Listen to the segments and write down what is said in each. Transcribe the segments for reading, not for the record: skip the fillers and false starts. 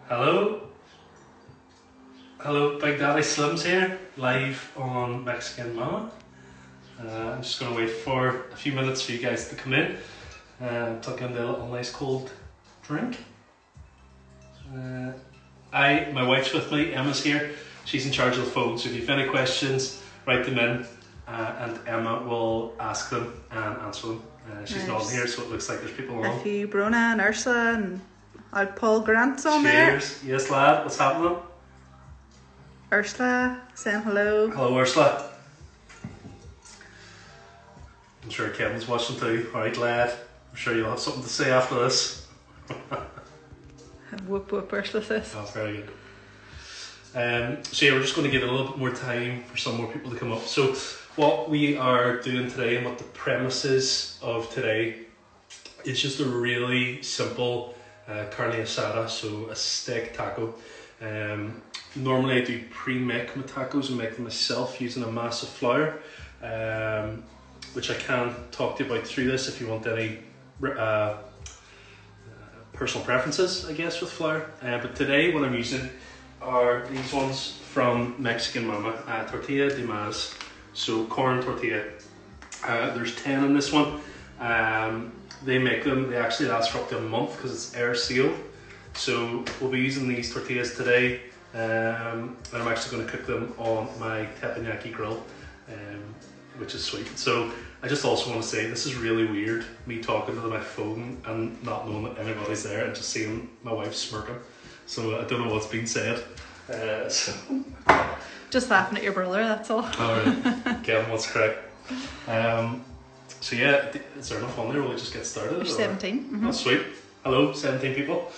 Hello, Big Daddy Slims here, live on Mexican Mama. I'm just going to wait for a few minutes for you guys to come in. Tuck in a little nice cold drink. My wife's with me, Emma's here. She's in charge of the phone, so if you have any questions, write them in and Emma will ask them and answer them. She's not here, so it looks like there's people on. A few Brona and Ursula and Paul Grant's on there. Cheers. Yes, lad. What's happening? Ursula saying hello. Hello, Ursula. I'm sure Kevin's watching too. Alright, lad. I'm sure you'll have something to say after this. Whoop whoop, Ursula says. Oh, very good. So yeah, we're just going to give it a little bit more time for some more people to come up. So what we are doing today and what the premise is of today is just a really simple carne asada, so a steak taco. Normally I do pre-make my tacos and make them myself using a massive flour, which I can talk to you about through this if you want any personal preferences, I guess, with flour. But today what I'm using are these ones from Mexican Mama, tortilla de maíz, so corn tortilla. There's 10 in this one. They make them, they actually last for up to a month because it's air sealed. So we'll be using these tortillas today, and I'm actually going to cook them on my teppanyaki grill, which is sweet. So I just also want to say this is really weird, me talking to my phone and not knowing that anybody's there and just seeing my wife smirking. So I don't know what's being said. Just laughing at your brother, that's all. Alright, Kevin, what's correct? So yeah, is there enough on there? Will we just get started? There's 17. Mm-hmm. That's sweet. Hello, 17 people.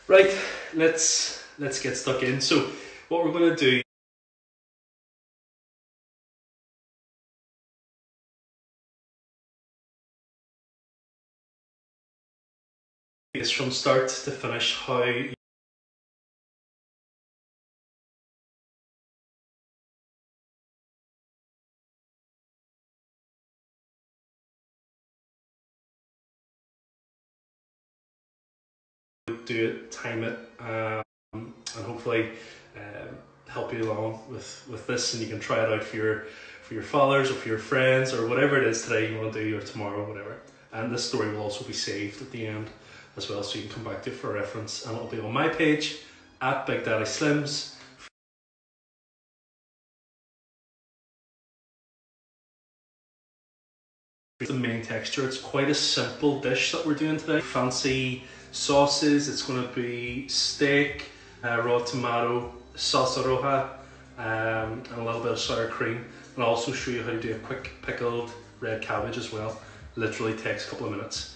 Right, let's get stuck in. So what we're going to do is from start to finish how you do it, time it, and hopefully help you along with this, and you can try it out for your fathers or for your friends or whatever it is today you want to do, or tomorrow, whatever. And this story will also be saved at the end as well, so you can come back to it for reference, and it'll be on my page at Big Daddy Slims. The main texture, it's quite a simple dish that we're doing today. Fancy sauces, it's going to be steak, raw tomato, salsa roja, and a little bit of sour cream. And I'll also show you how to do a quick pickled red cabbage as well. Literally takes a couple of minutes.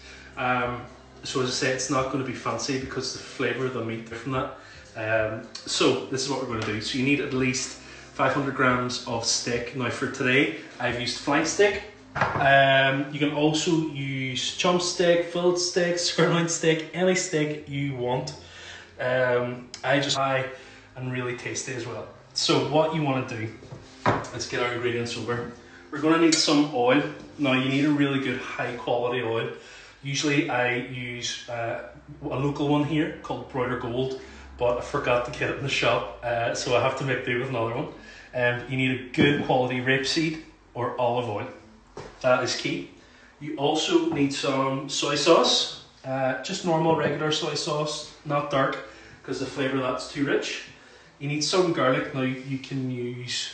So as I say, it's not going to be fancy because the flavour of the meat from that. So this is what we're going to do. So you need at least 500 grams of steak. Now for today, I've used flank steak. You can also use chump steak, filled steak, sirloin steak, any steak you want. I just buy and really tasty as well. So what you want to do, let's get our ingredients over. We're going to need some oil. Now you need a really good high quality oil. Usually I use a local one here called Broiler Gold, but I forgot to get it in the shop, so I have to make do with another one. You need a good quality rapeseed or olive oil. That is key. You also need some soy sauce, just normal regular soy sauce, not dark, because the flavour of that's too rich. You need some garlic. Now you can use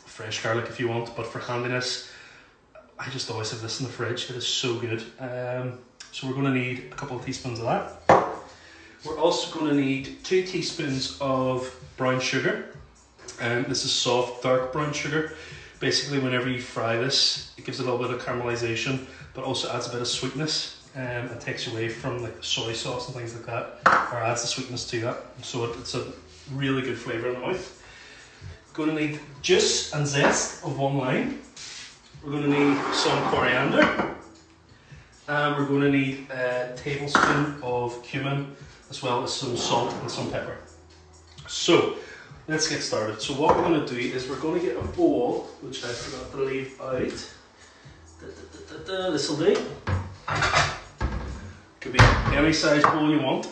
fresh garlic if you want, but for handiness, I just always have this in the fridge. It is so good. So we're going to need a couple of teaspoons of that. We're also going to need 2 teaspoons of brown sugar. This is soft, dark brown sugar. Basically, whenever you fry this, it gives it a little bit of caramelization, but also adds a bit of sweetness. It takes away from like soy sauce and things like that, or adds the sweetness to that. So it's a really good flavour in the mouth. Going to need juice and zest of 1 lime. We're going to need some coriander. And we're going to need a tablespoon of cumin, as well as some salt and some pepper. So let's get started. So what we're going to do is we're going to get a bowl, which I forgot to leave out. This will do. Could be any size bowl you want.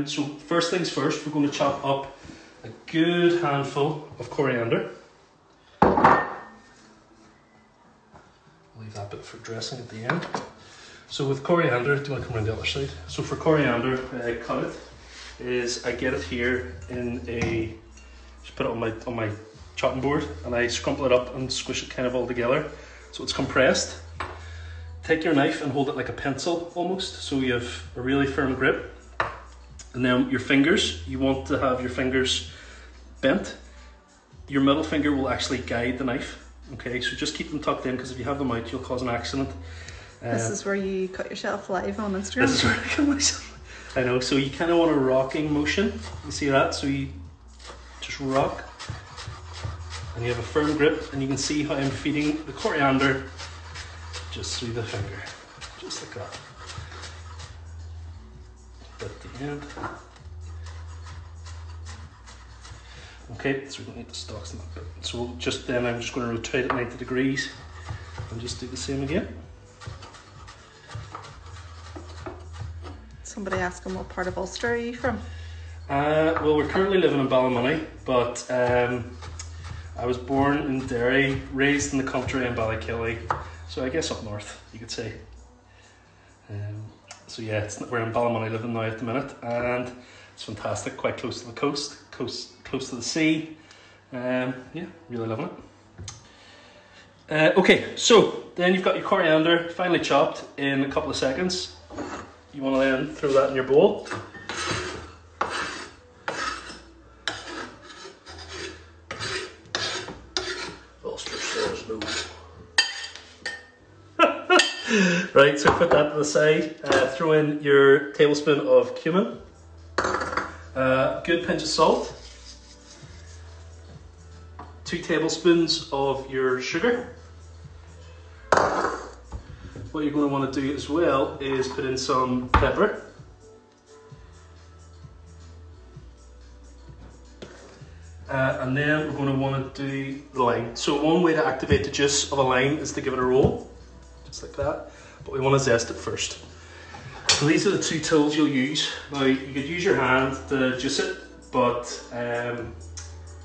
So first things first, we're going to chop up a good handful of coriander. Leave that bit for dressing at the end. So with coriander, do you want to come around the other side? So for coriander, I cut it is I get it here in a, just put it on my chopping board, and I scrumple it up and squish it kind of all together so it's compressed. Take your knife and hold it like a pencil almost, so you have a really firm grip. And then your fingers, you want to have your fingers bent. Your middle finger will actually guide the knife. Okay, so just keep them tucked in, because if you have them out, you'll cause an accident. This is where you cut yourself live on Instagram. This is where I cut myself. I know, so you kind of want a rocking motion. You see that? So you just rock, and you have a firm grip, and you can see how I'm feeding the coriander just through the finger, just like that. At the end. Okay, so we don't need the stalks in that bit. So we'll just then I'm just going to rotate it 90 degrees and just do the same again. Somebody asked him what part of Ulster are you from? Well, we're currently living in Ballymoney, but I was born in Derry, raised in the country in Ballykilly, so I guess up north, you could say. So yeah, we're in Ballymoney living now at the minute, and it's fantastic, quite close to the coast, close to the sea. Yeah, really loving it. Okay, so then you've got your coriander finely chopped in a couple of seconds. You want to then throw that in your bowl. Ulster sauce, no. Right, so put that to the side. Throw in your tablespoon of cumin, good pinch of salt, 2 tablespoons of your sugar. What you're going to want to do as well is put in some pepper. And then we're going to want to do the lime. So one way to activate the juice of a lime is to give it a roll, just like that. But we want to zest it first. So these are the 2 tools you'll use. Now you could use your hand to juice it, but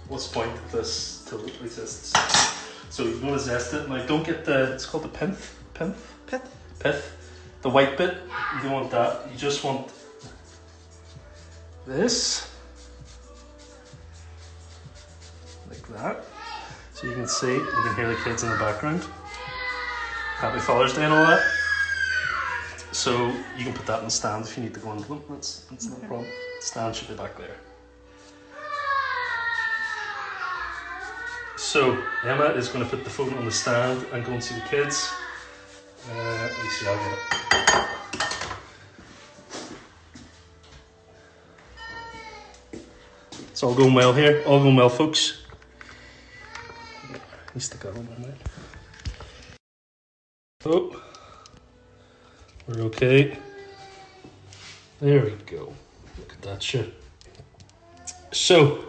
what's the point of this tool that exists? So you want to zest it. Now don't get the, it's called the pith. The white bit, you don't want that. You just want this, like that. So you can see, you can hear the kids in the background. Happy Father's Day and all that. So you can put that in the stand if you need to go into them. That's not a problem. The stand should be back there. So Emma is going to put the phone on the stand and go and see the kids. Let me see, I'll get it. It's all going well here, all going well, folks. At least I got one there. Oh, we're okay. There we go. Look at that shit. So,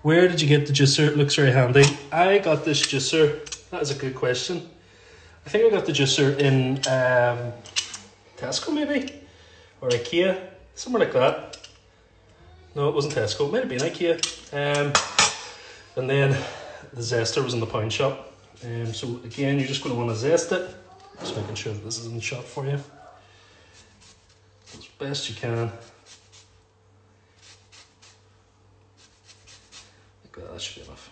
where did you get the juicer? It looks very handy. I got this juicer. That is a good question. I think I got the juicer in Tesco maybe, or Ikea, somewhere like that. No, it wasn't Tesco, it might have been Ikea. And then the zester was in the pound shop. So again, you're just going to want to zest it, just making sure that this is in the shot for you as best you can. Like that should be enough.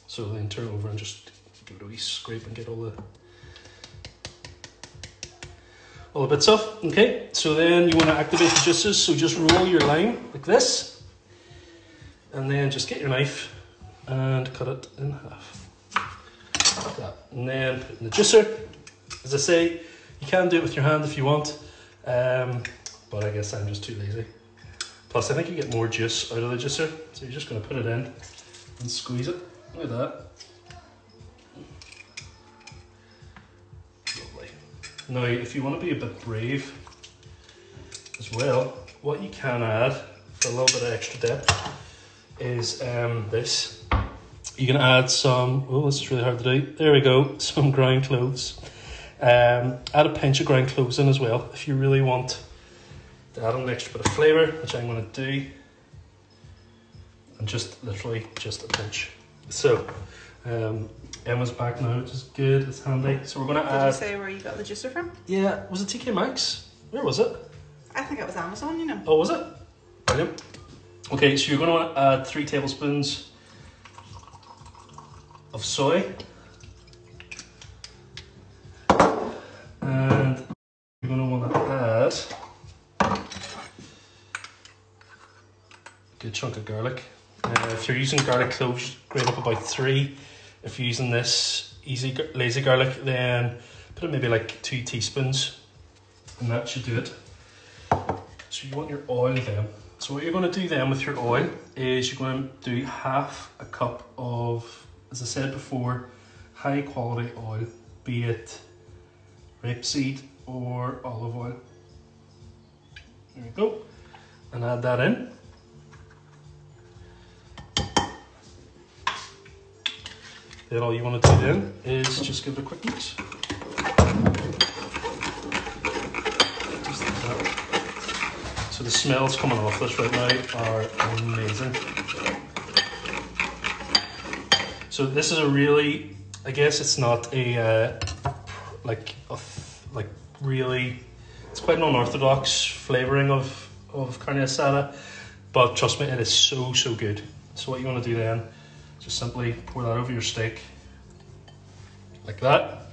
So then turn it over and just give it a wee scrape and get all the bits off. Okay, so then you want to activate the juices, so just roll your lime like this, and then just get your knife and cut it in half, like that. And then put it in the juicer. As I say, you can do it with your hand if you want, but I guess I'm just too lazy. Plus I think you get more juice out of the juicer, so you're just going to put it in and squeeze it, like that. Now, if you want to be a bit brave as well, what you can add for a little bit of extra depth is this. You can add some, oh, this is really hard to do. There we go, some ground cloves. Add a pinch of ground cloves in as well if you really want to add an extra bit of flavour, which I'm going to do. And just literally just a pinch. So, Emma's back now, which is good, it's handy. So we're going to add... Did you say where you got the juicer from? Yeah, was it TK Maxx? Where was it? I think it was Amazon, you know. Oh, was it? Brilliant. Okay, so you're going to want to add 3 tablespoons of soy. And you're going to want to add a good chunk of garlic. If you're using garlic cloves, grate up about 3. If you're using this lazy garlic, then put it maybe like 2 teaspoons, and that should do it. So you want your oil then. So what you're going to do then with your oil is you're going to do half a cup of, as I said before, high quality oil, be it rapeseed or olive oil. There we go. And add that in. Then all you want to do then is just give it a quick mix. Just like that. So the smells coming off this right now are amazing. So this is a really, I guess it's not a really, it's quite an unorthodox flavouring of carne asada, but trust me, it is so good. So what you want to do then, just simply pour that over your steak, like that,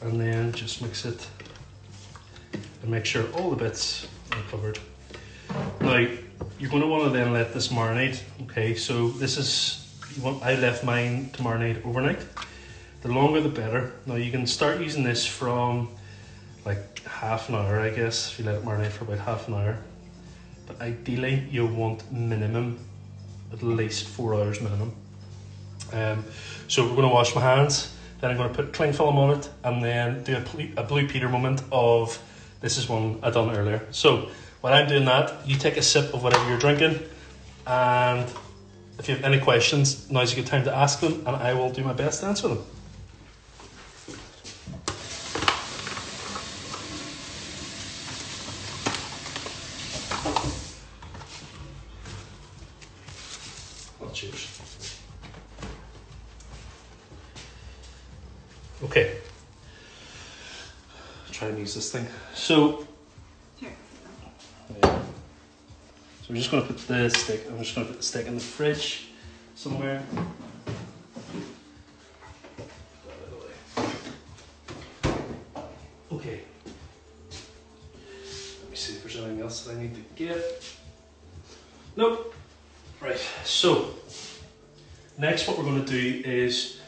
and then just mix it and make sure all the bits are covered. Now, you're going to want to then let this marinate. Okay, so this is, I left mine to marinate overnight. The longer the better. Now you can start using this from like half an hour, I guess, if you let it marinate for about half an hour. But ideally, you'll want minimum, at least 4 hours minimum. So we're going to wash my hands, then I'm going to put cling film on it, and then do a Blue Peter moment of, this is one I done earlier. So while I'm doing that, you take a sip of whatever you're drinking, and if you have any questions, now's a good time to ask them, and I will do my best to answer them. Cheers. Okay. Try and use this thing. So, Here. yeah. So we're just going to put the steak. I'm just going to put the steak in the fridge somewhere. Okay. Let me see if there's anything else that I need to get. Nope. Right. So next, what we're going to do is,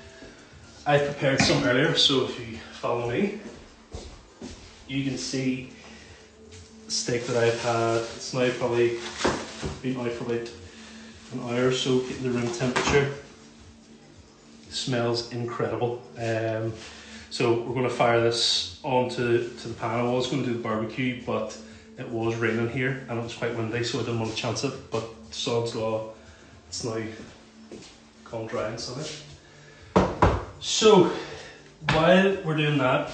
I've prepared some earlier. So if you follow me, you can see the steak that I've had. It's now probably been out for about an hour or so, getting the room temperature. It smells incredible. So we're going to fire this onto the pan. I was going to do the barbecue, but it was raining here and it was quite windy, so I didn't want to chance it. But sod's law, it's now gone dry inside. So while we're doing that,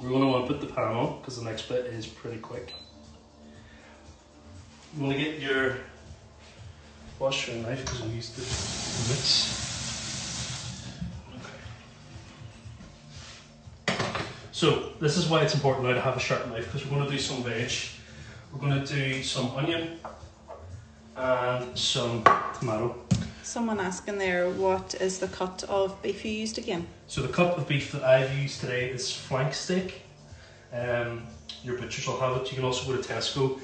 we're going to want to put the pan on, because the next bit is pretty quick. You want to get your washer and knife, because we used the mix. Okay. So this is why it's important now to have a sharp knife, because we're going to do some veg. We're going to do some onion and some tomato. Someone asking there, what is the cut of beef you used again? So the cut of beef that I've used today is flank steak. Your butchers will have it. You can also go to Tesco,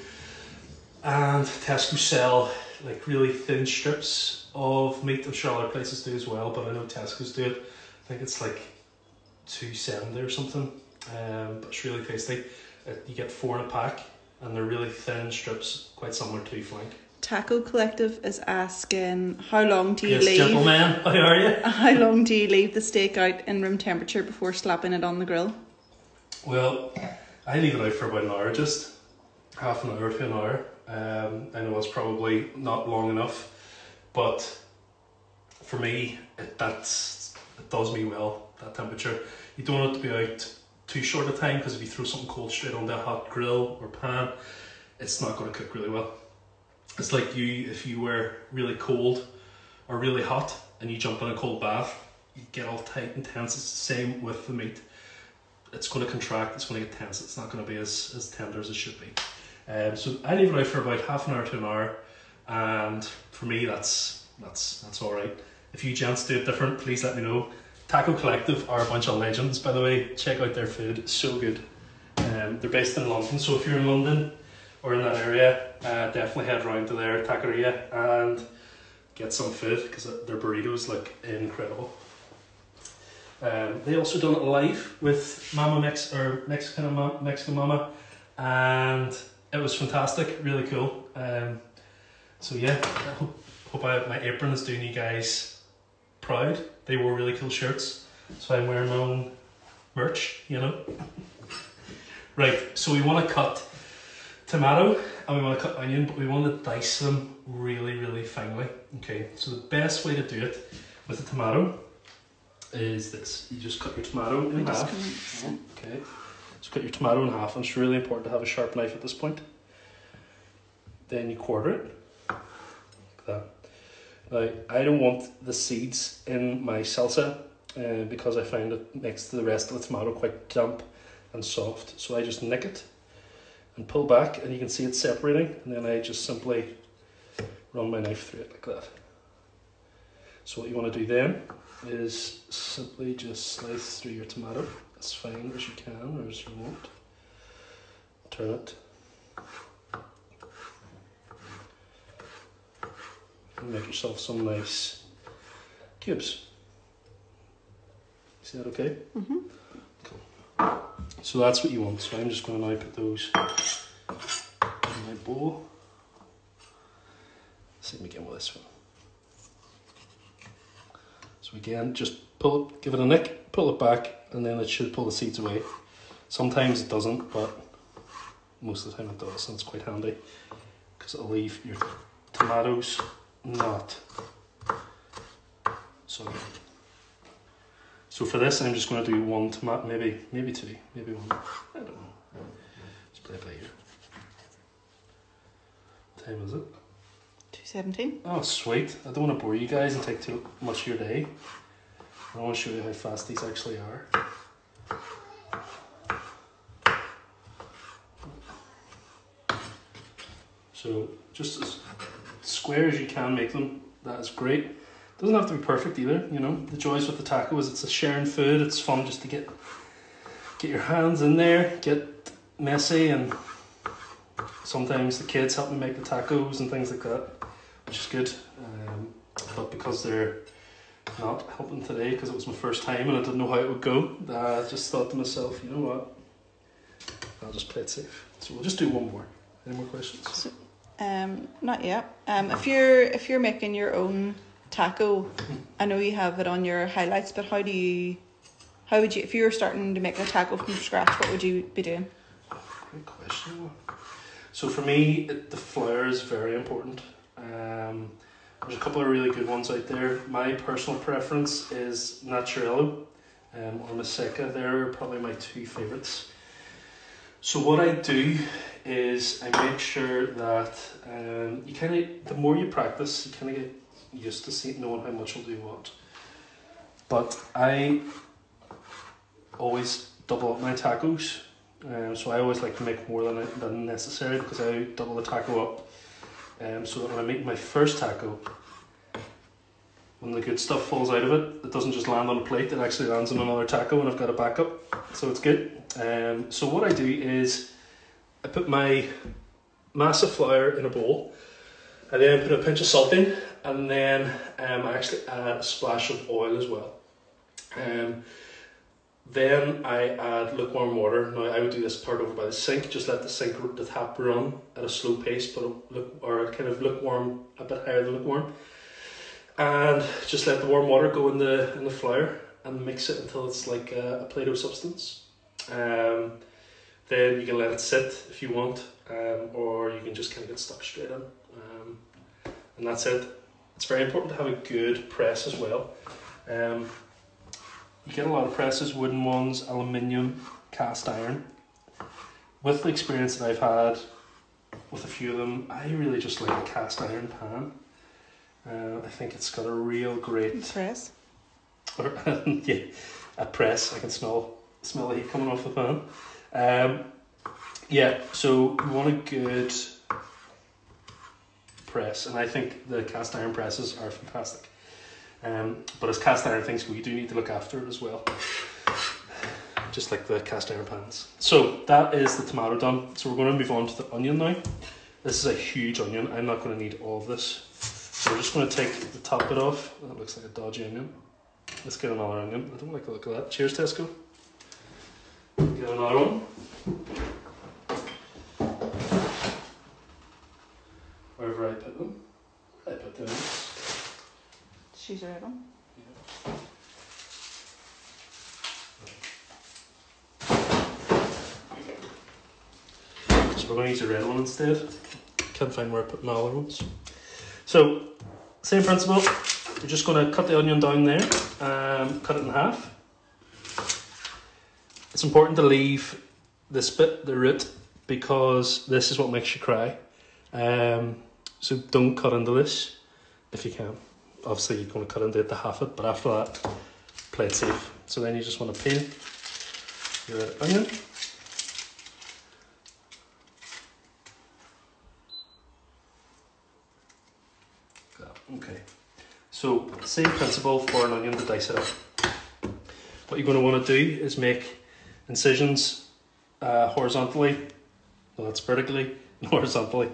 and Tesco sell like really thin strips of meat. I'm sure other places do as well, but I know Tesco's do it. I think it's like $2.70 or something, but it's really tasty. You get 4 in a pack, and they're really thin strips, quite similar to flank. Taco Collective is asking, how long do you Yes, leave? gentlemen, how are you? How long do you leave the steak out in room temperature before slapping it on the grill? Well, I leave it out for about an hour, just half an hour to an hour. I know it's probably not long enough, but for me, it does me well, that temperature. You don't want it to be out too short a time, because if you throw something cold straight on that hot grill or pan, it's not going to cook really well. It's like if you were really cold or really hot and you jump in a cold bath, you get all tight and tense. It's the same with the meat. It's going to contract, it's going to get tense, it's not going to be as tender as it should be. So I leave it out for about half an hour to an hour, and for me that's alright. If you gents do it different, please let me know. Taco Collective are a bunch of legends, by the way. Check out their food, it's so good. They're based in London, so if you're in London or in that area, definitely head round to their taqueria and get some food, because their burritos look incredible. They also done it live with Mexican Mama, and it was fantastic, really cool. So yeah, I hope my apron is doing you guys proud. They wore really cool shirts, so I'm wearing my own merch, you know. Right, so we want to cut tomato and we want to cut onion, but we want to dice them really, really finely. Okay, so the best way to do it with the tomato is this. You just cut your tomato in half. Okay, so cut your tomato in half, and it's really important to have a sharp knife at this point. Then you quarter it, like that. Now, I don't want the seeds in my salsa because I find it makes the rest of the tomato quite damp and soft. So I just nick it and pull back, and you can see it separating, and then I just simply run my knife through it like that. So what you want to do then is simply just slice through your tomato as fine as you can, or as you want. Turn it. And make yourself some nice cubes. See that okay? Mm-hmm. Cool. So that's what you want. So I'm just going to now put those in my bowl. Same again with this one. So again, just pull it, give it a nick, pull it back, and then it should pull the seeds away. Sometimes it doesn't, but most of the time it does, and it's quite handy because it'll leave your tomatoes not soggy. So for this, I'm just going to do one tomato, maybe two, maybe one. I don't know. Let's play it by ear. What time is it? 2:17. Oh, sweet. I don't want to bore you guys and take too much of your day. I want to show you how fast these actually are. So just as square as you can make them, that is great. Doesn't have to be perfect either, you know. The joys with the taco is it's a sharing food. It's fun just to get your hands in there, get messy, and sometimes the kids help me make the tacos and things like that, which is good. But because they're not helping today, because it was my first time and I didn't know how it would go, I just thought to myself, you know what, I'll just play it safe. So we'll just do one more. Any more questions? So, not yet. If you're making your own taco, I know you have it on your highlights, but how would you, if you were starting to make a taco from scratch, what would you be doing? Great question. So for me, the flour is very important. There's a couple of really good ones out there. My personal preference is Naturello or Maseca. They're probably my two favourites. So what I do is I make sure that the more you practice, you kind of get used to knowing how much will do what. But I always double up my tacos. So I always like to make more than necessary, because I double the taco up. So that when I make my first taco, when the good stuff falls out of it, it doesn't just land on a plate, it actually lands on another taco and I've got a backup. So it's good. So what I do is I put my mass of flour in a bowl, and then I put a pinch of salt in, and then I actually add a splash of oil as well. Then I add lukewarm water. Now I would do this part over by the sink, just let the tap run at a slow pace, or kind of lukewarm, a bit higher than lukewarm. And just let the warm water go in the flour and mix it until it's like a Play-Doh substance. Then you can let it sit if you want, or you can just kind of get stuck straight in. And that's it. It's very important to have a good press as well. You get a lot of presses, wooden ones, aluminium, cast iron. With the experience that I've had with a few of them. I really just like a cast iron pan. I think it's got a real great Press. yeah, a press. I can smell the heat coming off the pan. Yeah, so you want a good press, and I think the cast iron presses are fantastic. But as cast iron things go, you do need to look after it as well, just like the cast iron pans. So that is the tomato done. So we're going to move on to the onion now. This is a huge onion. I'm not going to need all of this. So we're just going to take the top bit off. That looks like a dodgy onion. Let's get another onion. I don't like the look of that. Cheers, Tesco. Get another one. Wherever I put them. I put them. She's right on. Yeah. So we're going to use the red one instead. Can't find where I put my other ones. So, same principle. We're just going to cut the onion down there, cut it in half. It's important to leave this bit, the root, because this is what makes you cry. So don't cut into this if you can. Obviously you're going to cut into it to half it, but after that, play it safe. So then you just want to peel your red onion. Okay, so same principle for an onion to dice it up. What you're going to want to do is make incisions horizontally, well that's vertically and horizontally,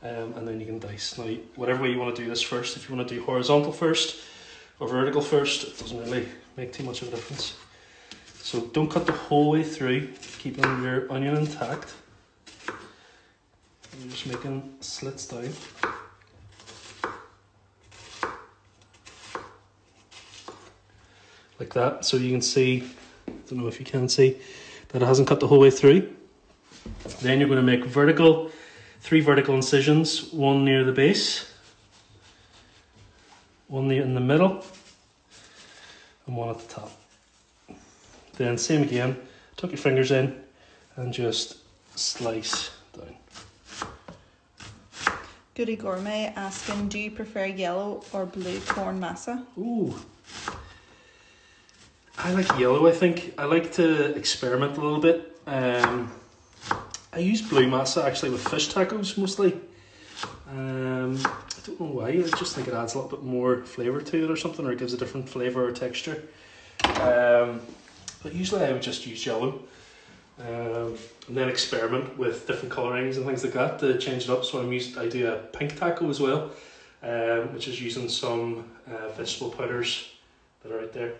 and then you can dice. Now whatever way you want to do this first, if you want to do horizontal first or vertical first, it doesn't really make too much of a difference. So don't cut the whole way through, keeping your onion intact. You're just making slits down. Like that, so you can see, I don't know if you can see, that it hasn't cut the whole way through. Then you're going to make three vertical incisions, one near the base, one in the middle, and one at the top. Then same again, tuck your fingers in and just slice down. Goody Gourmet asking, do you prefer yellow or blue corn masa? Ooh. I like yellow, I think. I like to experiment a little bit. I use blue masa actually with fish tacos mostly. I don't know why, I just think it adds a little bit more flavour to it or something, or it gives a different flavour or texture. But usually I would just use yellow. And then experiment with different colourings and things like that to change it up. So I do a pink taco as well, which is using some vegetable powders that are out there.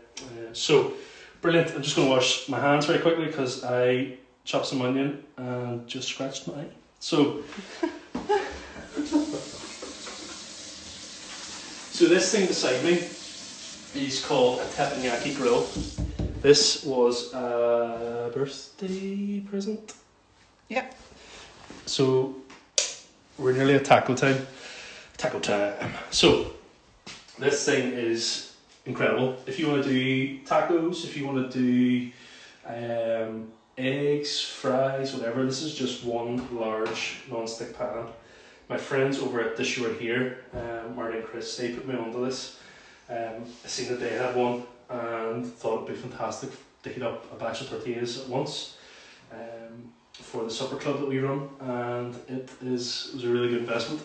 So brilliant. I'm just going to wash my hands very quickly because I chopped some onion and just scratched my eye. So this thing beside me is called a teppanyaki grill. This was a birthday present. Yep. So we're nearly at taco time. So this thing is incredible. If you want to do tacos, if you want to do eggs, fries, whatever, this is just one large non-stick pan. My friends over at Dish You Are Here, Marty and Chris, they put me onto this. I seen that they had one and thought it'd be fantastic to heat up a batch of tortillas at once for the supper club that we run, and it was a really good investment.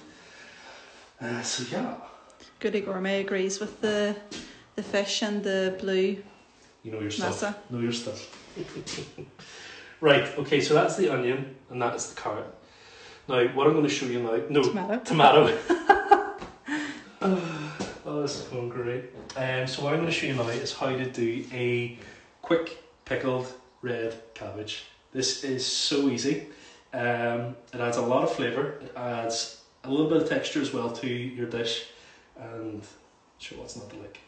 So yeah. Goody Gourmet agrees with the fish and the blue. You know your stuff. Masa. Know your stuff. Right, okay, so that's the onion and that is the carrot. Now, what I'm going to show you now... No, tomato. Oh, this is going great. So what I'm going to show you now is how to do a quick pickled red cabbage. This is so easy. It adds a lot of flavour. It adds a little bit of texture as well to your dish. And sure, what's not to like.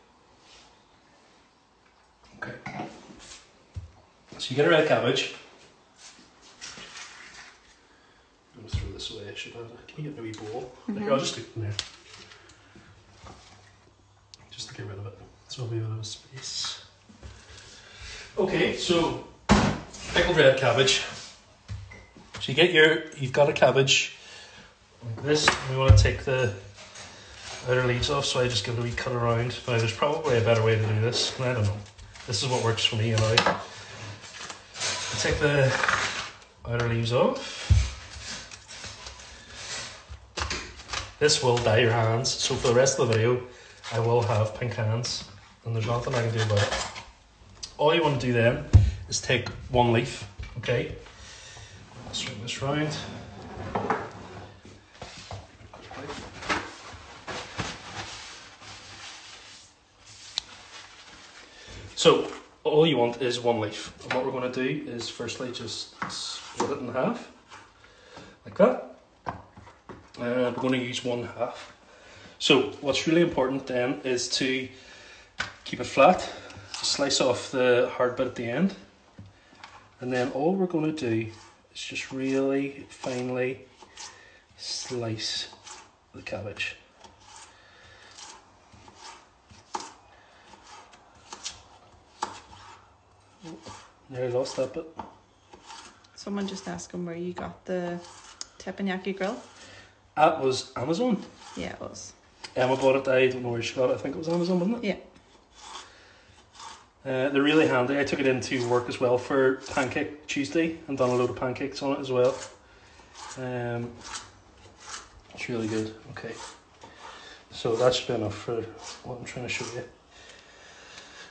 Okay. So you get a red cabbage. I'm going to throw this away. Can you get me a wee bowl? Like, I'll just stick it in there. Just to get rid of it. So I'll be out of space. Okay, so pickled red cabbage. So you've got a cabbage, like this. We want to take the outer leaves off, so I just give it a wee cut around. Now there's probably a better way to do this, and I don't know. This is what works for me anyway. Take the outer leaves off. This will dye your hands, so for the rest of the video I will have pink hands and there's nothing I can do about it. All you want to do then is take one leaf, okay? I'll swing this round. So all you want is one leaf, and what we're going to do is firstly just split it in half, like that. And we're going to use one half. So what's really important then is to keep it flat, slice off the hard bit at the end, and then all we're going to do is just really finely slice the cabbage. Nearly lost that bit. Someone just asked him where you got the teppanyaki grill. That was Amazon. Yeah, it was. Emma bought it. I don't know where she got it. I think it was Amazon, wasn't it? Yeah. They're really handy. I took it into work as well for Pancake Tuesday and done a load of pancakes on it as well. It's really good. Okay. So that should be enough for what I'm trying to show you.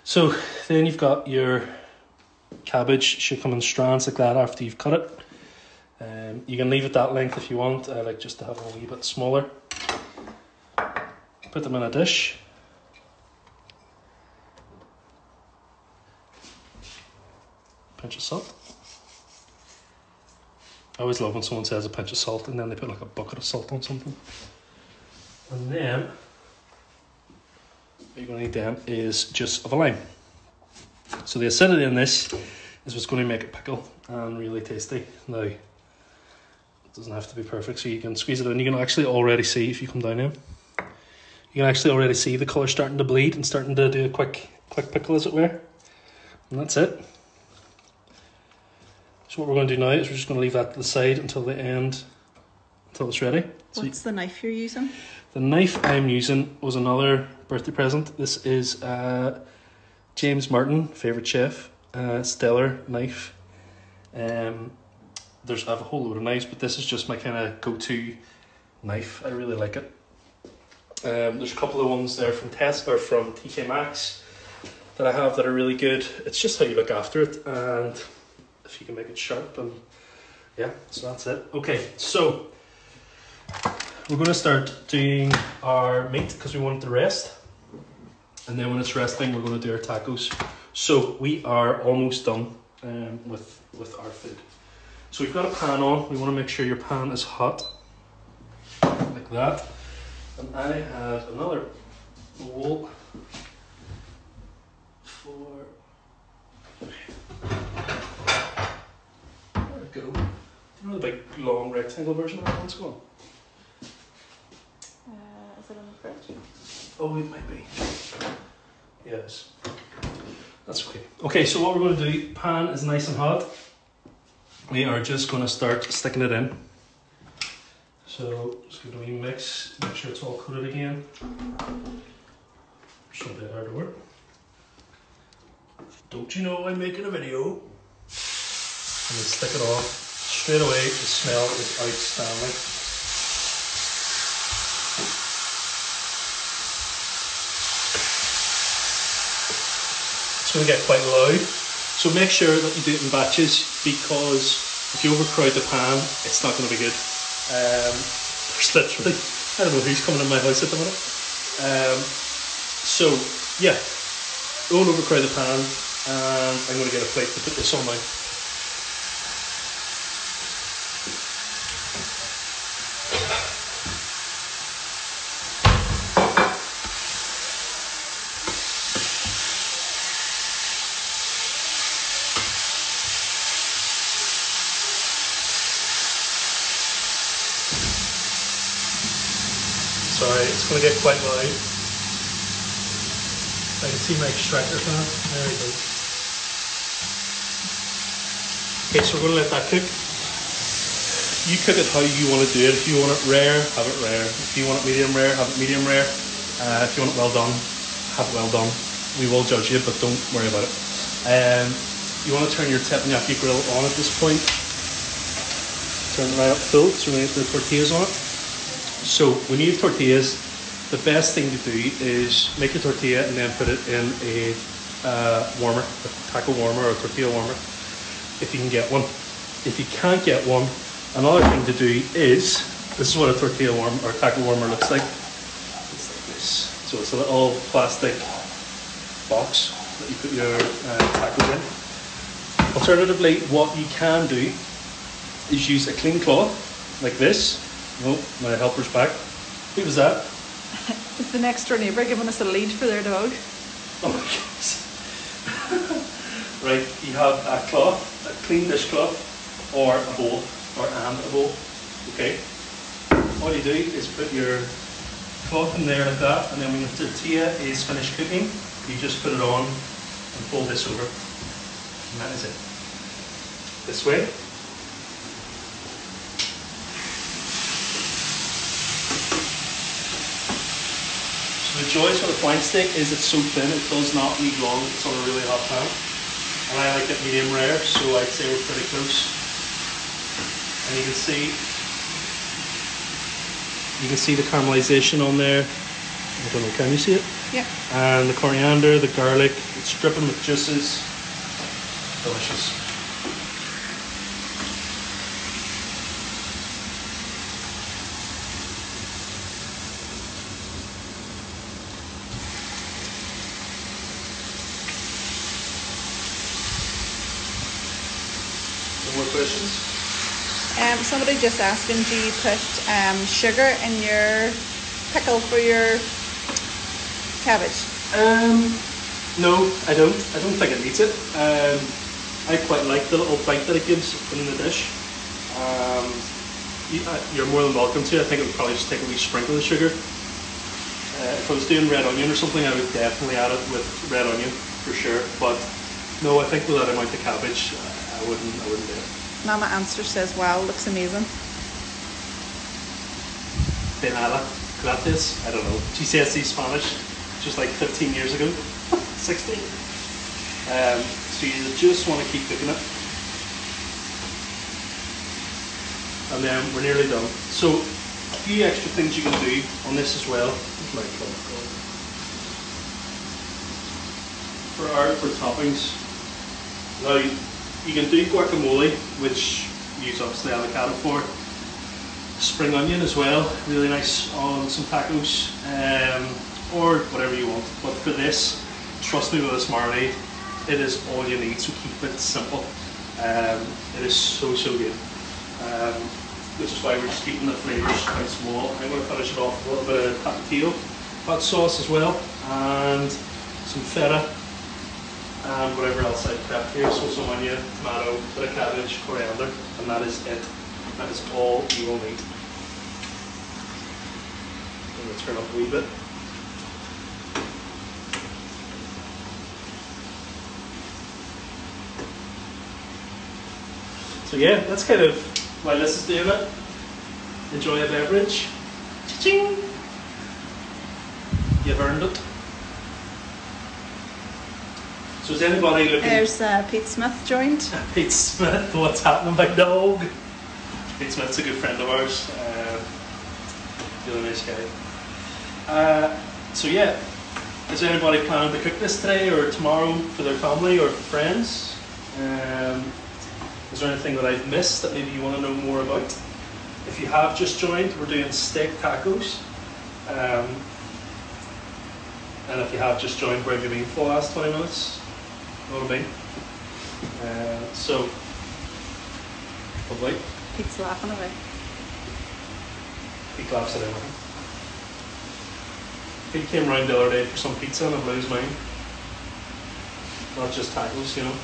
So then you've got your cabbage. Should come in strands like that after you've cut it. You can leave it that length if you want. I like just to have it a wee bit smaller. Put them in a dish. Pinch of salt. I always love when someone says a pinch of salt and then they put like a bucket of salt on something. And then what you're going to need then is juice of a lime. So the acidity in this is what's going to make it pickle and really tasty. Now, it doesn't have to be perfect, so you can squeeze it in. You can actually already see, if you come down here, you can actually already see the colour starting to bleed and starting to do a quick pickle, as it were. And that's it. So what we're going to do now is we're just going to leave that to the side until the end, until it's ready. What's the knife you're using? The knife I'm using was another birthday present. This is James Martin, favourite chef, stellar knife. I have a whole load of knives, but this is just my kind of go-to knife. I really like it. There's a couple of ones there from from TK Maxx that I have that are really good. It's just how you look after it and if you can make it sharp, and yeah, so that's it. Okay, so we're going to start doing our meat because we want it to rest, and then when it's resting we're going to do our tacos. So we are almost done with our food. So we've got a pan on. We want to make sure your pan is hot, like that. And I have another bowl for, there we go. You know the big long rectangle version of that one's gone? Is it in the fridge? Oh, it might be. Yes. That's okay. Okay, so what we're going to do, pan is nice and hot. We are just going to start sticking it in. So just give it a wee mix, make sure it's all coated again. It's not that hard to work. Don't you know I'm making a video? And then stick it off. Straight away, the smell is outstanding. It's going to get quite loud. So make sure that you do it in batches, because if you overcrowd the pan, it's not going to be good. There's literally, I don't know who's coming in my house at the minute. So yeah, don't overcrowd the pan, and I'm going to get a plate to put this on now. Sorry, it's going to get quite loud. I can see my extractor fan. There we go. Okay, so we're going to let that cook. you cook it how you want to do it. If you want it rare, have it rare. If you want it medium rare, have it medium rare. If you want it well done, have it well done. We will judge you, but don't worry about it. You want to turn your teppanyaki grill on at this point. Turn it right up full so we get the tortillas on it. So when you have tortillas, the best thing to do is make a tortilla and then put it in a warmer, a taco warmer or a tortilla warmer, if you can get one. If you can't get one, another thing to do is, this is what a tortilla warmer or taco warmer looks like. It's like this. So it's a little plastic box that you put your tacos in. Alternatively, what you can do is use a clean cloth like this. Oh, my helper's back. Who was that? It's the next door neighbour giving us a lead for their dog. Oh my goodness. Right, you have a cloth, a clean dishcloth, or a bowl, and a bowl. Okay. All you do is put your cloth in there like that, and then when your tortilla is finished cooking, you just put it on and fold this over. And that is it. This way. The choice for the flank steak is it's so thin, it does not need long, it's on a really hot pan. And I like it medium rare, so I'd say we're pretty close. And you can see the caramelization on there. I don't know, can you see it? Yeah. And the coriander, the garlic, it's dripping with juices. Delicious. More questions? Somebody just asking, do you put sugar in your pickle for your cabbage? No, I don't. I don't think it needs it. I quite like the little bite that it gives in the dish. You're more than welcome to. I think it would probably just take a wee sprinkle of sugar. If I was doing red onion or something, I would definitely add it with red onion for sure. But no, I think with that amount of cabbage, I wouldn't do it. Mama Answer says, wow, looks amazing. De nada. Gracias. I don't know. GCSE Spanish, just like 15 years ago. 16. So you just want to keep cooking it. And then we're nearly done. So a few extra things you can do on this as well. For toppings. Now, you can do guacamole, which you use obviously avocado for. Spring onion as well, really nice on some tacos, or whatever you want. But for this, trust me with this marinade, it is all you need, so keep it simple. It is so good. Which is why we're just keeping the flavours quite small. I'm going to finish it off with a little bit of tapatio hot sauce as well, and some feta. And whatever else I've prepped here, so some onion, tomato, bit of cabbage, coriander, and that is it. That is all you will need. I'm going to turn up a wee bit. So yeah, that's kind of, while this is doing it, enjoy a beverage. Cha-ching! You've earned it. So is anybody looking... There's Pete Smith joined. Pete Smith, what's happening, my dog? Pete Smith's a good friend of ours. Really nice guy. So yeah, is anybody planning to cook this today or tomorrow for their family or friends? Is there anything that I've missed that maybe you want to know more about? If you have just joined, we're doing steak tacos. And if you have just joined, where have you been for the last 20 minutes? Know what I mean? So, lovely. Pete's laughing away. Pete laughs at everything. Pete came round the other day for some pizza and I blew his mind. Not just tacos, you know.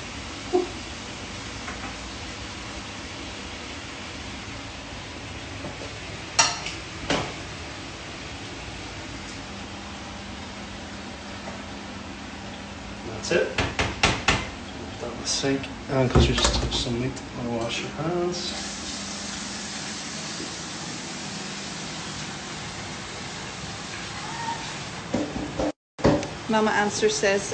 That's it. Put that in the sink, and because you just touched some meat, I'm going to wash your hands. Mama Answer says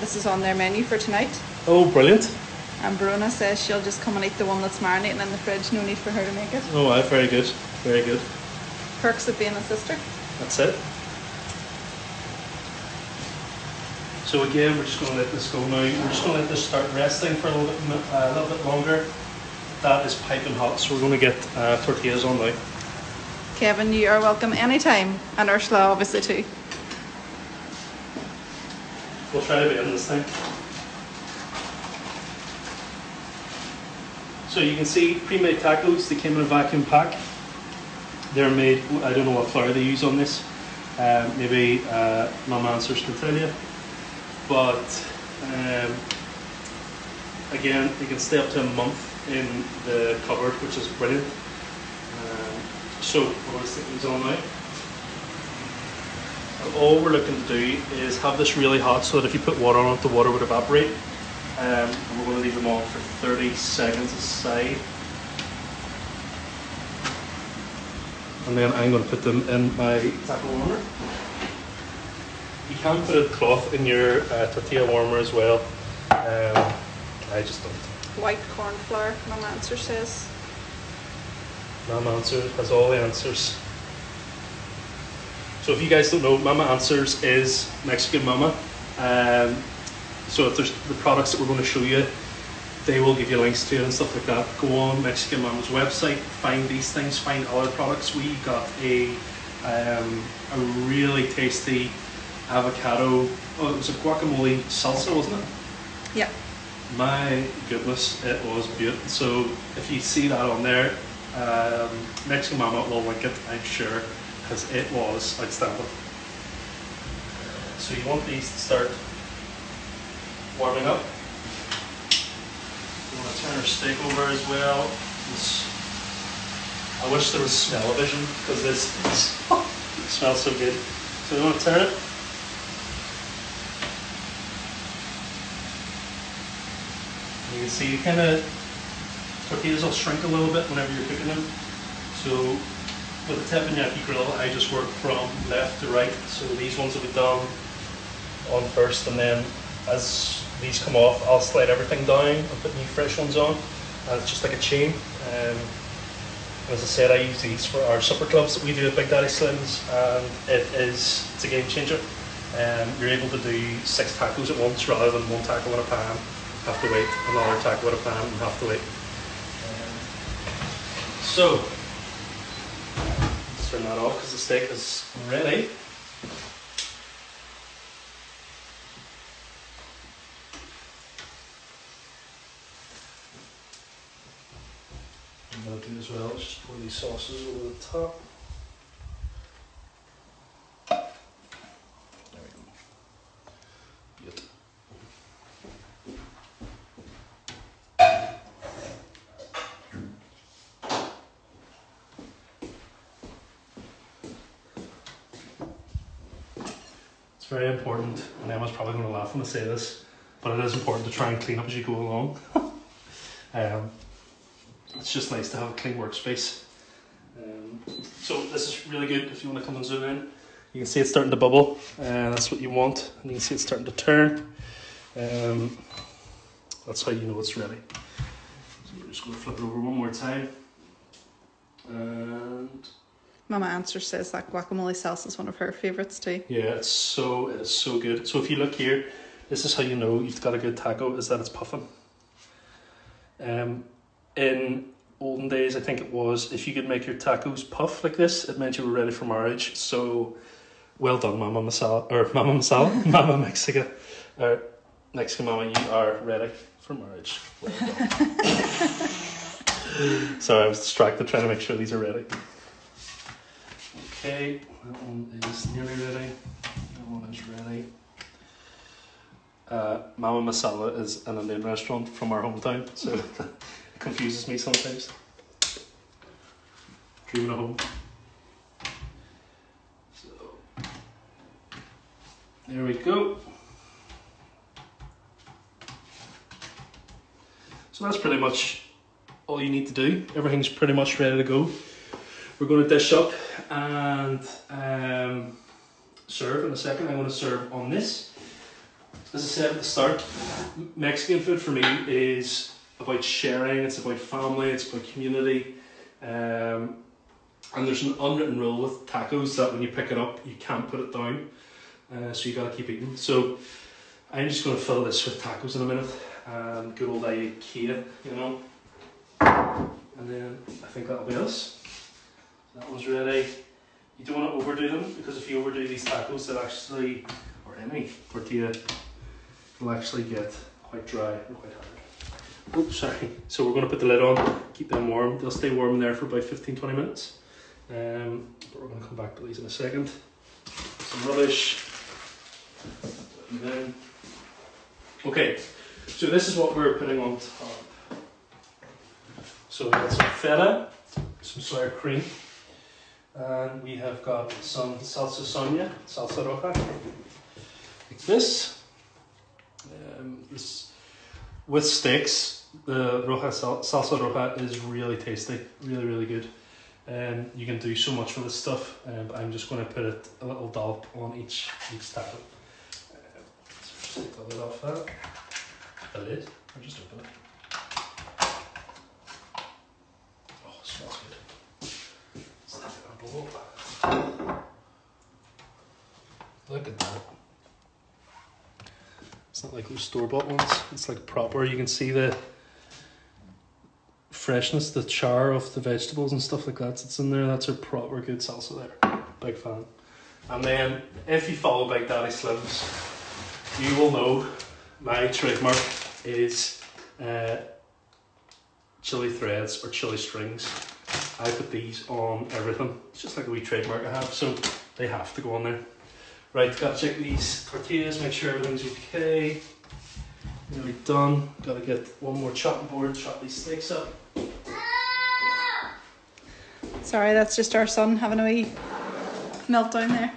this is on their menu for tonight. Oh, brilliant. And Bruna says she'll just come and eat the one that's marinating in the fridge, no need for her to make it. Oh, wow, very good. Very good. Perks of being a sister. That's it. So again, we're just going to let this go now. We're just going to let this start resting for a little bit longer. That is piping hot, so we're going to get tortillas on now. Kevin, you are welcome anytime, and Ursula obviously too. We'll try to be in this thing. So you can see pre-made tacos, they came in a vacuum pack. They're made, I don't know what flour they use on this. Maybe Mama Answers can tell you. But again, you can stay up to a month in the cupboard, which is brilliant. So we're going to stick these on now. And all we're looking to do is have this really hot so that if you put water on it, the water would evaporate. And we're going to leave them on for 30 seconds aside. And then I'm going to put them in my taco warmer. You can put a cloth in your tortilla warmer as well. I just don't. White corn flour, Mama Answer says. Mama Answers has all the answers. So if you guys don't know, Mama Answers is Mexican Mama. So if there's the products that we're going to show you, they will give you links to it and stuff like that. Go on Mexican Mama's website, find these things, find other products. We got a really tasty avocado, oh, it was a guacamole salsa, wasn't it? Yeah. My goodness, it was beautiful. So if you see that on there, Mexican Mama will link it, I'm sure, because it was outstanding. So you want these to start warming up. You want to turn our steak over as well. I wish there was smell-o-vision because this smells so good. So you want to turn it. You can see kind of tortillas will shrink a little bit whenever you're cooking them. So with the teppanyaki grill, I just work from left to right. So these ones will be done on first, and then as these come off, I'll slide everything down and put new fresh ones on. And it's just like a chain. As I said, I use these for our supper clubs that we do at Big Daddy Slim's, and it's a game changer. You're able to do 6 tacos at once rather than 1 taco in a pan. Have to wait, another taco in a pan, and have to wait. So, let's turn that off because the steak is ready. What I'll do as well is just pour these sauces over the top. There we go. Good. It's very important, and Emma's probably going to laugh when I say this, but it is important to try and clean up as you go along. It's just nice to have a clean workspace. So this is really good if you want to come and zoom in. You can see it's starting to bubble, and that's what you want. And you can see it's starting to turn. That's how you know it's ready. So we're just going to flip it over one more time. And Mama Answer says that guacamole salsa is one of her favourites too. yeah, it is so good. So if you look here, this is how you know you've got a good taco, is that it's puffing. In olden days, I think it was, if you could make your tacos puff like this, it meant you were ready for marriage. So, well done, Mama Masala, or Mama Masala, Mama Mexica, or Mexican Mama, you are ready for marriage. Well done. Sorry, I was distracted trying to make sure these are ready. Okay, that one is nearly ready. That one is ready. Mama Masala is an Indian restaurant from our hometown, so it confuses me sometimes. Dreaming of home. So, there we go. So that's pretty much all you need to do. Everything's pretty much ready to go. We're going to dish up and serve in a second. I'm going to serve on this. As I said at the start, Mexican food for me is about sharing, it's about family, it's about community. And there's an unwritten rule with tacos that when you pick it up, you can't put it down. So you gotta keep eating. So I'm just gonna fill this with tacos in a minute. And good old IKEA, you know. And then I think that'll be us. That one's ready. You don't want to overdo them, because if you overdo these tacos, they'll actually, or any tortilla, will actually get quite dry and quite hard. Oops, sorry. So we're going to put the lid on, keep them warm. They'll stay warm there for about 15-20 minutes. But we're going to come back to these in a second. Some rubbish. And then, okay, so this is what we're putting on top. So we've got some feta, some sour cream, and we have got some salsa sonia, salsa roja, like this. This with steaks, the salsa roja is really tasty, really good. You can do so much with this stuff, but I'm just going to put it a little dollop on each taco. So just take the lid off that. The lid, or just open it. Oh, it smells good. Let's take it up. Look at that. It's not like those store-bought ones. It's like proper. You can see the freshness, the char of the vegetables and stuff like that that's in there. That's a proper good salsa there. Big fan. And then if you follow Big Daddy Slim's, you will know my trademark is chili threads or chili strings. I put these on everything. It's just like a wee trademark I have, so they have to go on there. Right, gotta check these tortillas, make sure everything's okay. Nearly done. Gotta get one more chopping board, chop these steaks up. Sorry, that's just our son having a wee meltdown there.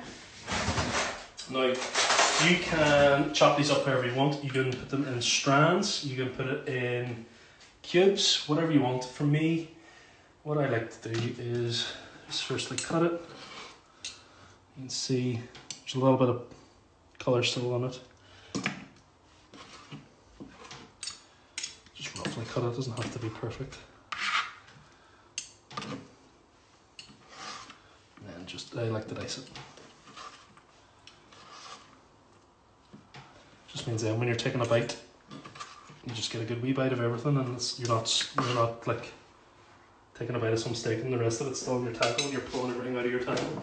Now, you can chop these up however you want. You can put them in strands, you can put it in cubes, whatever you want. For me, what I like to do is just firstly cut it. You can see there's a little bit of colour still on it. Just roughly cut it, doesn't have to be perfect. And then just, I like to dice it. Just means then when you're taking a bite, you just get a good wee bite of everything, and you're not like taking a bite of some steak and the rest of it's still in your taco and you're pulling everything out of your taco.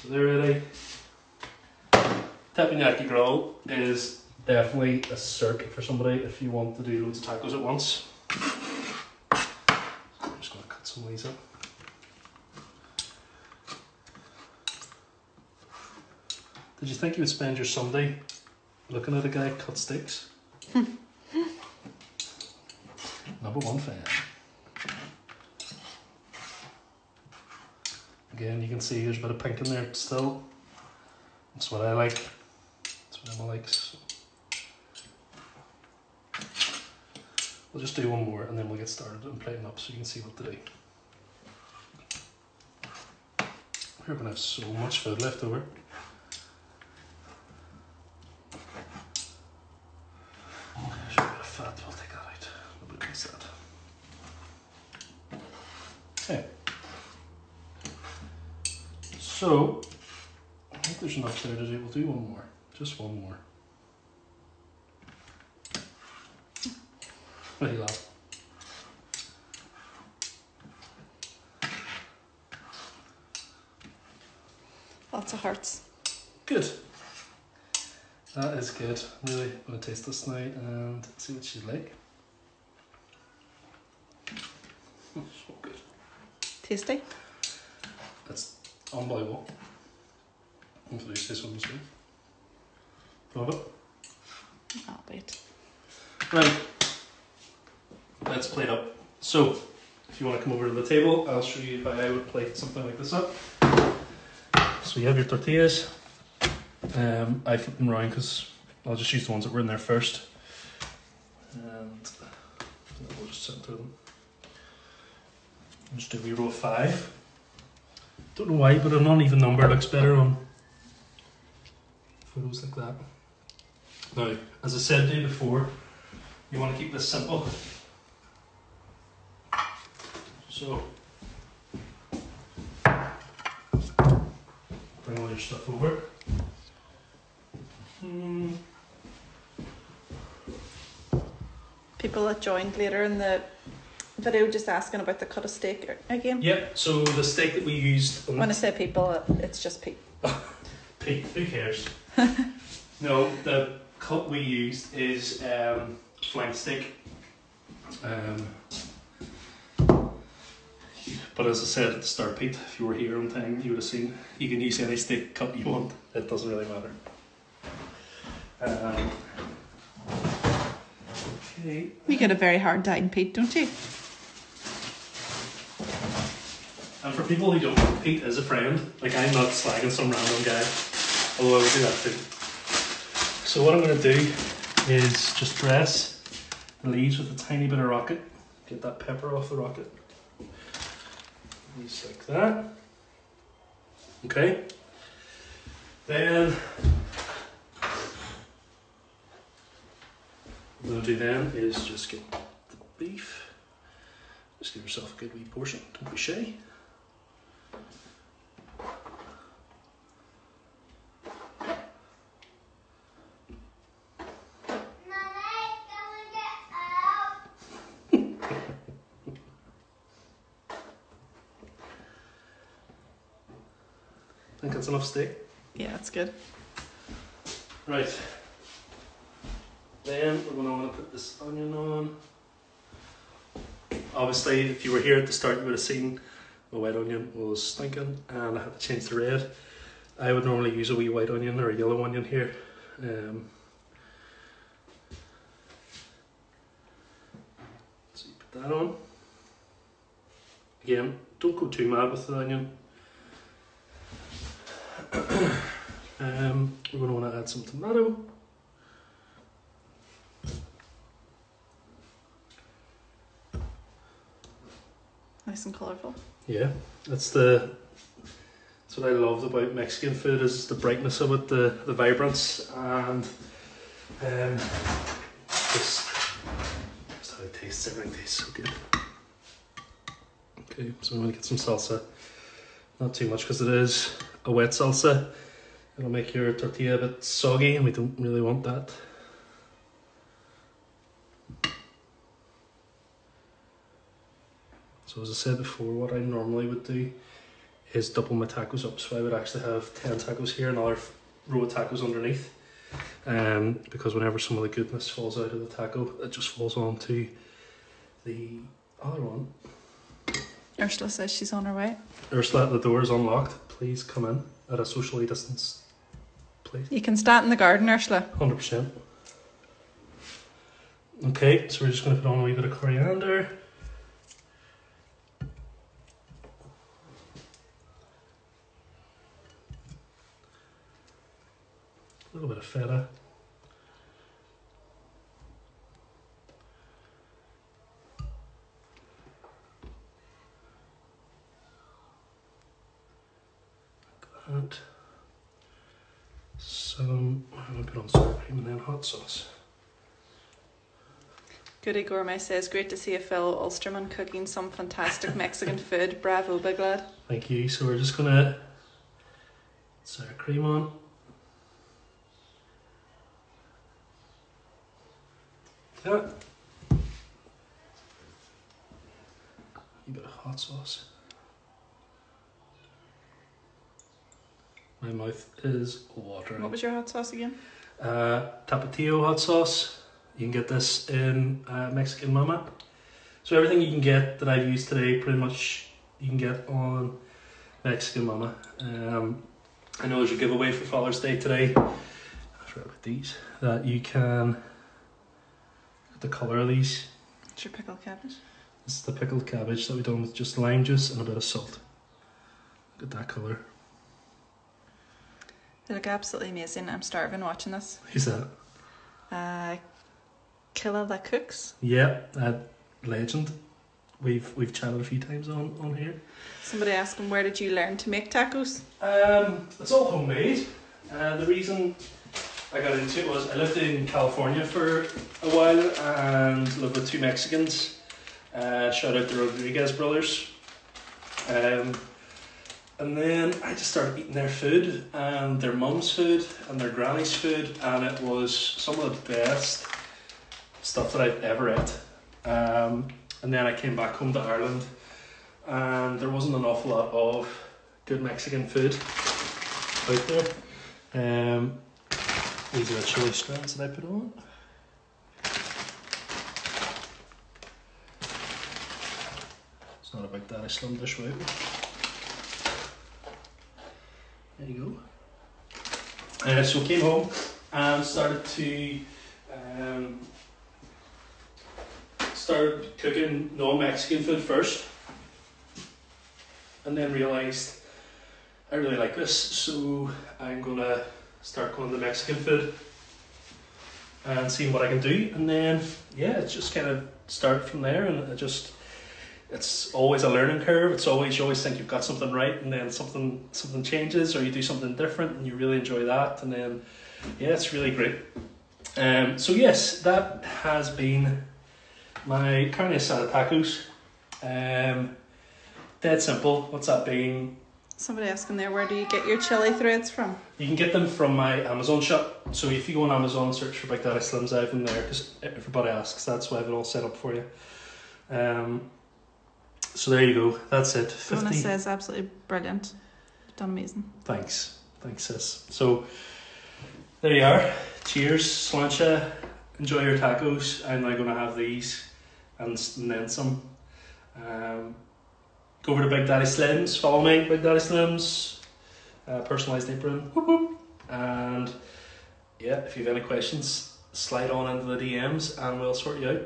So they're ready. Teppanyaki grill is definitely a cert for somebody if you want to do loads of tacos at once. So I'm just going to cut some of these up. Did you think you would spend your Sunday looking at a guy cut steaks? Number one fan. Again, you can see there's a bit of pink in there still. That's what I like. That's what Emma likes. We'll just do one more and then we'll get started and plating up so you can see what to do. We're going to have so much food left over. There's a bit of fat, we'll take that out. Nobody needs that. Okay. So, I think there's enough there to do. We'll do one more. Just one more. What do you laugh? Lots of hearts. Good. That is good. I'm really going to taste this now and see what she's like. So good. Tasty. That's unbelievable. Hopefully you say something soon. Love it. I'll wait. Right. Let's plate up. So, if you want to come over to the table, I'll show you how I would plate something like this up. So you have your tortillas. I flip them around because I'll just use the ones that were in there first. And we'll just center them. Just do a wee row of 5. Don't know why, but an uneven number looks better on photos like that. Now, as I said to you before, you want to keep this simple. So, bring all your stuff over. People that joined later in the video just asking about the cut of steak again. Yep, so the steak that we used... When I say people, it's just Pete. Pete, who cares? No, the cut we used is flank steak. But as I said at the start, Pete, if you were here on time, you would have seen you can use any steak cut you want. It doesn't really matter. Okay. You get a very hard time, Pete, don't you? And for people who don't know, Pete is a friend. Like, I'm not slagging some random guy, although I would do that too. So what I'm going to do is just dress the leaves with a tiny bit of rocket. Get that pepper off the rocket. Just like that. Okay. Then what I'm going to do then is just get the beef. Just give yourself a good wee portion. Don't be shy. Think that's enough steak? Yeah, that's good. Right. Then we're going to want to put this onion on. Obviously, if you were here at the start, you would have seen the white onion was stinking and I had to change the red. I would normally use a wee white onion or a yellow onion here. So you put that on. Again, don't go too mad with the onion. We're going to want to add some tomato. Nice and colourful. Yeah, that's what I loved about Mexican food, is the brightness of it, the vibrance, and just how it tastes. Everything tastes so good. Okay, so I'm going to get some salsa. Not too much because it is a wet salsa. It'll make your tortilla a bit soggy and we don't really want that. So as I said before, what I normally would do is double my tacos up. So I would actually have 10 tacos here and another row of tacos underneath. Because whenever some of the goodness falls out of the taco, it just falls onto the other one. Ursula says she's on her way. Ursula, the door is unlocked. Please come in at a socially distanced place. You can stand in the garden, Ursula. 100%. Okay, so we're just going to put on a wee bit of coriander. A little bit of feta. Like that. Some, I'm going to put on sour cream and then hot sauce. Goody Gourmet says, great to see a fellow Ulsterman cooking some fantastic Mexican food. Bravo, big lad. Thank you. So we're just going to sour cream on. Yeah. A bit of hot sauce. My mouth is watering. What was your hot sauce again? Tapatio hot sauce. You can get this in Mexican Mama. So everything you can get that I've used today, pretty much you can get on Mexican Mama. I know there's a giveaway for Father's Day today. I forgot about these. That you can. The colour of these. It's your pickled cabbage. This is the pickled cabbage that we've done with just lime juice and a bit of salt. Look at that colour. They look absolutely amazing. I'm starving watching this. Who's that? Killa That Cooks. Yeah, legend. We've chatted a few times on here. Somebody asking, where did you learn to make tacos? It's all homemade. The reason I got into it was I lived in California for a while and lived with two Mexicans. Shout out the Rodriguez brothers. And then I just started eating their food and their mum's food and their granny's food, and it was some of the best stuff that I've ever ate. And then I came back home to Ireland and there wasn't an awful lot of good Mexican food out there. These are the chili strands that I put on. It's not about that, I slummed this way. There you go. So I came home and started cooking non-Mexican food first, and then realised I really like this, so I'm gonna start going to Mexican food and seeing what I can do, and then yeah, it's just kind of started from there, and it's always a learning curve. It's always, you always think you've got something right, and then something changes, or you do something different and you really enjoy that, and then yeah, it's really great. So yes, that has been my carne asada tacos. Dead simple. What's that been? Somebody asking there, where do you get your chili threads from? You can get them from my Amazon shop. So if you go on Amazon, search for Big Daddy Slims, I have them there because everybody asks. That's why I have it all set up for you. So there you go. That's it. Fiona says absolutely brilliant. You've done amazing. Thanks, sis. So there you are. Cheers, Sláinte. Enjoy your tacos. I'm now going to have these and then some. Go over to Big Daddy Slims. Follow me, Big Daddy Slims. Personalised apron. Whoop, whoop. And yeah, if you have any questions, slide on into the DMs and we'll sort you out.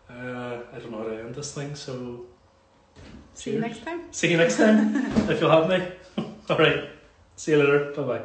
I don't know how to end this thing, so see you next time. See you next time, if you'll have me. Alright, see you later. Bye bye.